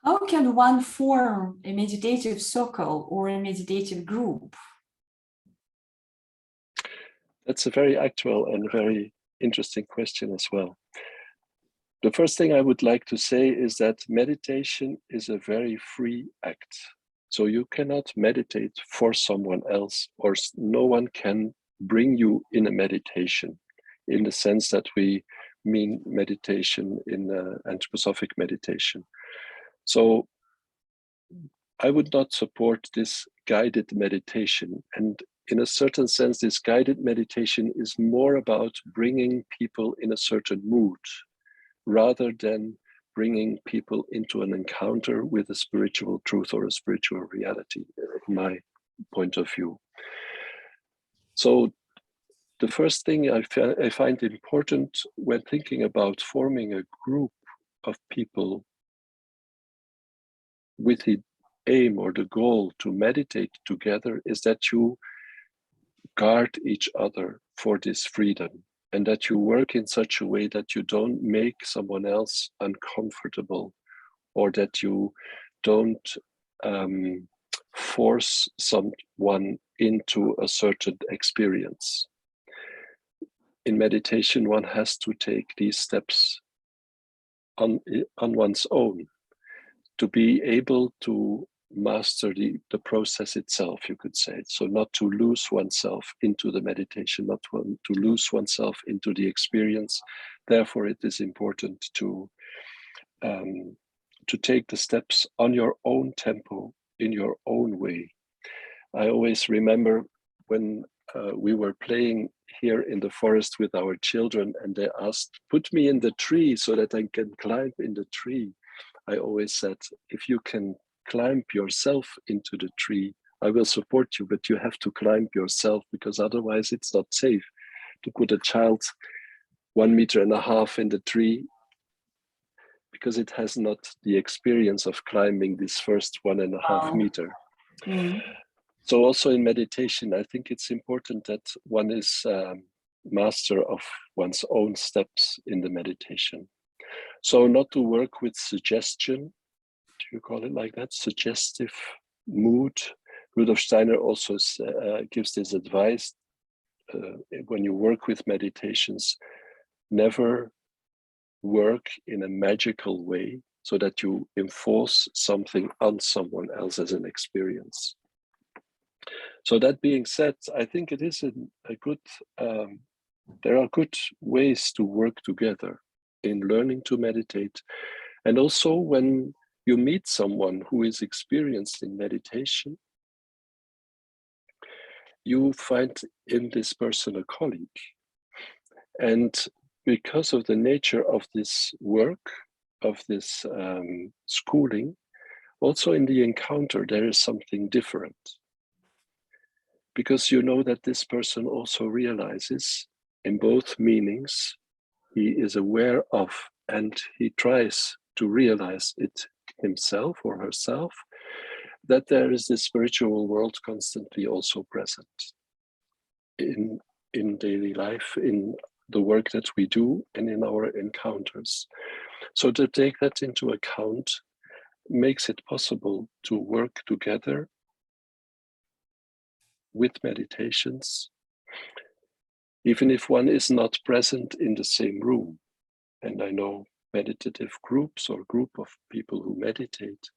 How can one form a meditative circle or a meditative group? That's a very actual and very interesting question as well. The first thing I would like to say is that meditation is a very free act. So you cannot meditate for someone else, or no one can bring you in a meditation in the sense that we mean meditation in anthroposophic meditation. So I would not support this guided meditation. And in a certain sense, this guided meditation is more about bringing people in a certain mood rather than bringing people into an encounter with a spiritual truth or a spiritual reality, in my point of view. So the first thing I find important when thinking about forming a group of people with the aim or the goal to meditate together is that you guard each other for this freedom, and that you work in such a way that you don't make someone else uncomfortable, or that you don't force someone into a certain experience. In meditation, one has to take these steps on one's own to be able to master the process itself, you could say. So not to lose oneself into the meditation, not to lose oneself into the experience. Therefore, it is important to take the steps on your own tempo, in your own way. I always remember when we were playing here in the forest with our children, and they asked, "Put me in the tree so that I can climb in the tree." I always said, if you can climb yourself into the tree, I will support you, but you have to climb yourself, because otherwise it's not safe to put a child 1.5 meters in the tree, because it has not the experience of climbing this first 1.5 meters. Mm. So also in meditation, I think it's important that one is master of one's own steps in the meditation. So not to work with suggestion, do you call it like that? Suggestive mood. Rudolf Steiner also gives this advice when you work with meditations, never work in a magical way so that you enforce something on someone else as an experience. So that being said, I think it is a good, there are good ways to work together in learning to meditate. And also when you meet someone who is experienced in meditation, you find in this person a colleague. And because of the nature of this work, of this schooling, also in the encounter, there is something different. Because you know that this person also realizes in both meanings, he is aware of, and he tries to realize it himself or herself, that there is this spiritual world constantly also present in daily life, in the work that we do, and in our encounters. So to take that into account makes it possible to work together with meditations, even if one is not present in the same room. And I know meditative groups or group of people who meditate,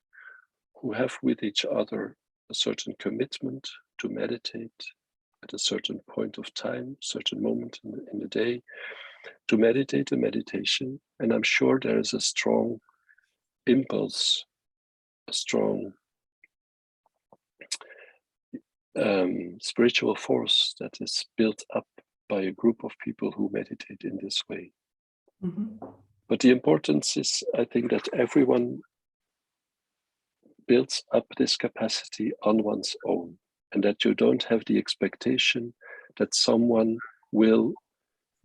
who have with each other a certain commitment to meditate at a certain point of time, certain moment in the day, to meditate a meditation. And I'm sure there is a strong impulse, a strong spiritual force that is built up by a group of people who meditate in this way. Mm-hmm. But the importance is, I think, that everyone builds up this capacity on one's own, and that you don't have the expectation that someone will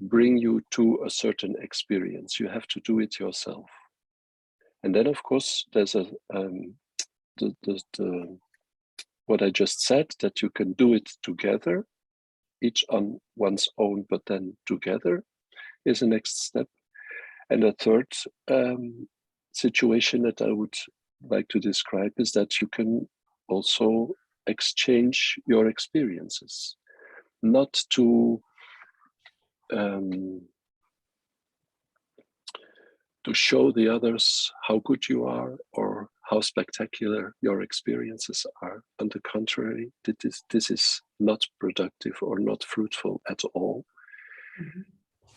bring you to a certain experience. You have to do it yourself. And then, of course, there's what I just said, that you can do it together, each on one's own, but then together is the next step. And a third situation that I would like to describe is that you can also exchange your experiences, not to show the others how good you are or how spectacular your experiences are. On the contrary, this is not productive or not fruitful at all.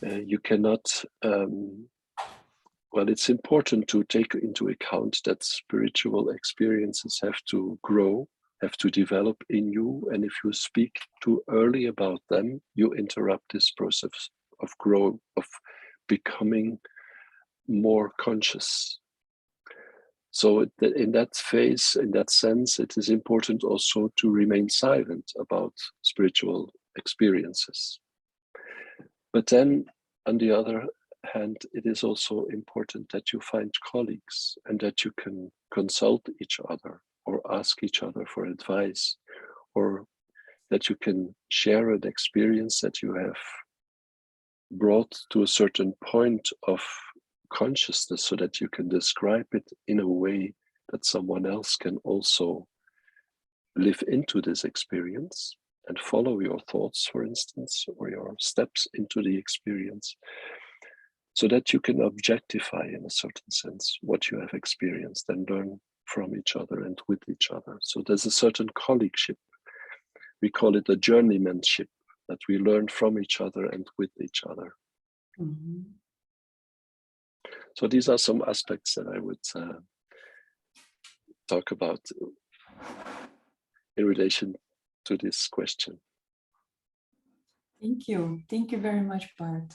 You cannot, well, it's important to take into account that spiritual experiences have to grow, have to develop in you. And if you speak too early about them, you interrupt this process of growth, of becoming more conscious. So in that phase, in that sense, it is important also to remain silent about spiritual experiences. But then, on the other hand, it is also important that you find colleagues and that you can consult each other or ask each other for advice, or that you can share an experience that you have brought to a certain point of consciousness so that you can describe it in a way that someone else can also live into this experience and follow your thoughts, for instance, or your steps into the experience, so that you can objectify in a certain sense what you have experienced and learn from each other and with each other. So there's a certain colleagueship. We call it a journeymanship, that we learn from each other and with each other. Mm-hmm. So these are some aspects that I would talk about in relation to this question. Thank you. Thank you very much, Bart.